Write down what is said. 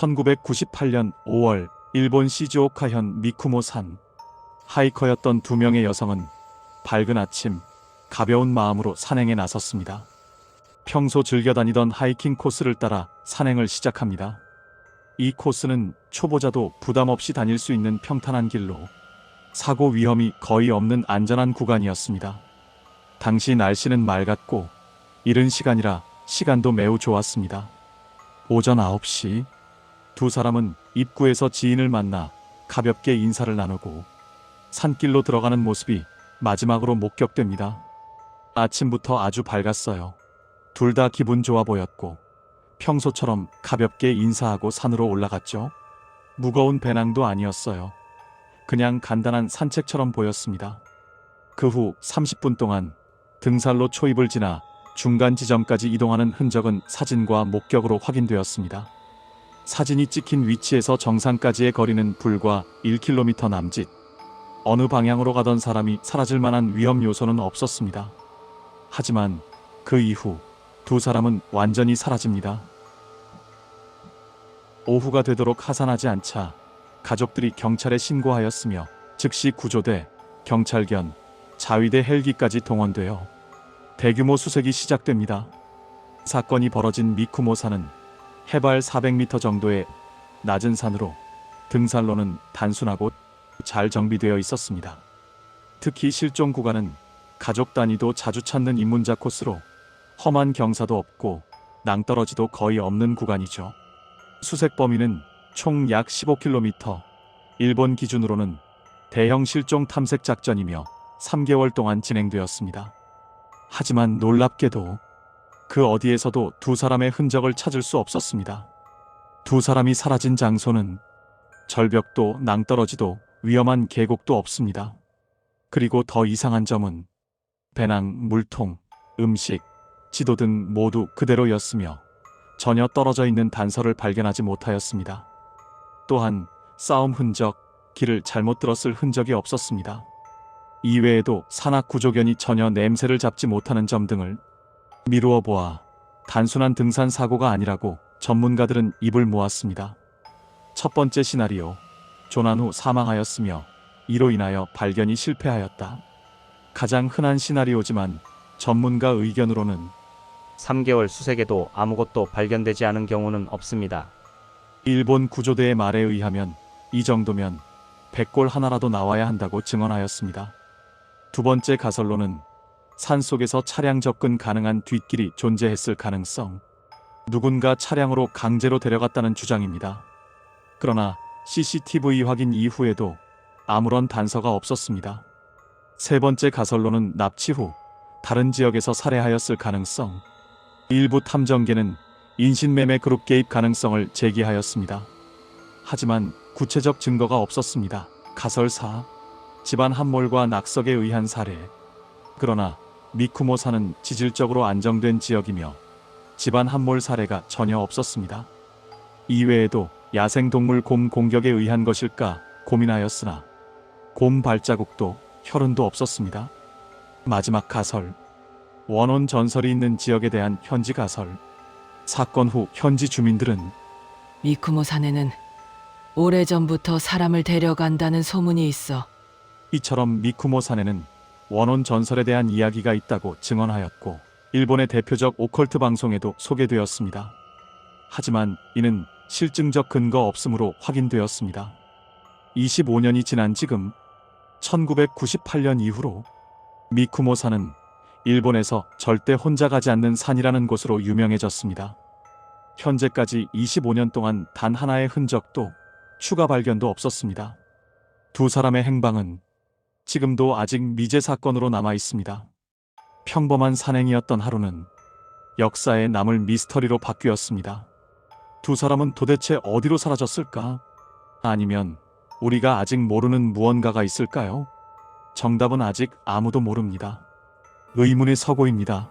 1998년 5월 일본 시즈오카현 미쿠모 산. 하이커였던 두 명의 여성은 밝은 아침 가벼운 마음으로 산행에 나섰습니다. 평소 즐겨 다니던 하이킹 코스를 따라 산행을 시작합니다. 이 코스는 초보자도 부담 없이 다닐 수 있는 평탄한 길로 사고 위험이 거의 없는 안전한 구간이었습니다. 당시 날씨는 맑았고 이른 시간이라 시간도 매우 좋았습니다. 오전 9시 두 사람은 입구에서 지인을 만나 가볍게 인사를 나누고 산길로 들어가는 모습이 마지막으로 목격됩니다. 아침부터 아주 밝았어요. 둘 다 기분 좋아 보였고 평소처럼 가볍게 인사하고 산으로 올라갔죠. 무거운 배낭도 아니었어요. 그냥 간단한 산책처럼 보였습니다. 그 후 30분 동안 등산로 초입을 지나 중간 지점까지 이동하는 흔적은 사진과 목격으로 확인되었습니다. 사진이 찍힌 위치에서 정상까지의 거리는 불과 1km 남짓. 어느 방향으로 가던 사람이 사라질 만한 위험 요소는 없었습니다. 하지만 그 이후 두 사람은 완전히 사라집니다. 오후가 되도록 하산하지 않자 가족들이 경찰에 신고하였으며 즉시 구조대, 경찰견, 자위대 헬기까지 동원되어 대규모 수색이 시작됩니다. 사건이 벌어진 미쿠모 산은 해발 400m 정도의 낮은 산으로 등산로는 단순하고 잘 정비되어 있었습니다. 특히 실종 구간은 가족 단위도 자주 찾는 입문자 코스로 험한 경사도 없고 낭떠러지도 거의 없는 구간이죠. 수색 범위는 총 약 15km, 일본 기준으로는 대형 실종 탐색 작전이며 3개월 동안 진행되었습니다. 하지만 놀랍게도 그 어디에서도 두 사람의 흔적을 찾을 수 없었습니다. 두 사람이 사라진 장소는 절벽도 낭떠러지도 위험한 계곡도 없습니다. 그리고 더 이상한 점은 배낭, 물통, 음식, 지도 등 모두 그대로였으며 전혀 떨어져 있는 단서를 발견하지 못하였습니다. 또한 싸움 흔적, 길을 잘못 들었을 흔적이 없었습니다. 이외에도 산악 구조견이 전혀 냄새를 잡지 못하는 점 등을 미루어 보아 단순한 등산 사고가 아니라고 전문가들은 입을 모았습니다. 첫 번째 시나리오, 조난 후 사망하였으며 이로 인하여 발견이 실패하였다. 가장 흔한 시나리오지만 전문가 의견으로는 3개월 수색에도 아무것도 발견되지 않은 경우는 없습니다. 일본 구조대의 말에 의하면 이 정도면 백골 하나라도 나와야 한다고 증언하였습니다. 두 번째 가설로는 산속에서 차량 접근 가능한 뒷길이 존재했을 가능성, 누군가 차량으로 강제로 데려갔다는 주장입니다. 그러나 CCTV 확인 이후에도 아무런 단서가 없었습니다. 세 번째 가설로는 납치 후 다른 지역에서 살해하였을 가능성, 일부 탐정계는 인신매매 그룹 개입 가능성을 제기하였습니다. 하지만 구체적 증거가 없었습니다. 가설 4. 집안 함몰과 낙석에 의한 살해. 그러나 미쿠모 산은 지질적으로 안정된 지역이며 집안 함몰 사례가 전혀 없었습니다. 이외에도 야생동물 곰 공격에 의한 것일까 고민하였으나 곰 발자국도 혈흔도 없었습니다. 마지막 가설. 원혼 전설이 있는 지역에 대한 현지 가설. 사건 후 현지 주민들은 미쿠모 산에는 오래전부터 사람을 데려간다는 소문이 있어. 이처럼 미쿠모 산에는 원혼 전설에 대한 이야기가 있다고 증언하였고 일본의 대표적 오컬트 방송에도 소개되었습니다. 하지만 이는 실증적 근거 없음으로 확인되었습니다. 25년이 지난 지금 1998년 이후로 미쿠모 산은 일본에서 절대 혼자 가지 않는 산이라는 곳으로 유명해졌습니다. 현재까지 25년 동안 단 하나의 흔적도 추가 발견도 없었습니다. 두 사람의 행방은 지금도 아직 미제 사건으로 남아 있습니다. 평범한 산행이었던 하루는 역사에 남을 미스터리로 바뀌었습니다. 두 사람은 도대체 어디로 사라졌을까? 아니면 우리가 아직 모르는 무언가가 있을까요? 정답은 아직 아무도 모릅니다. 의문의 서고입니다.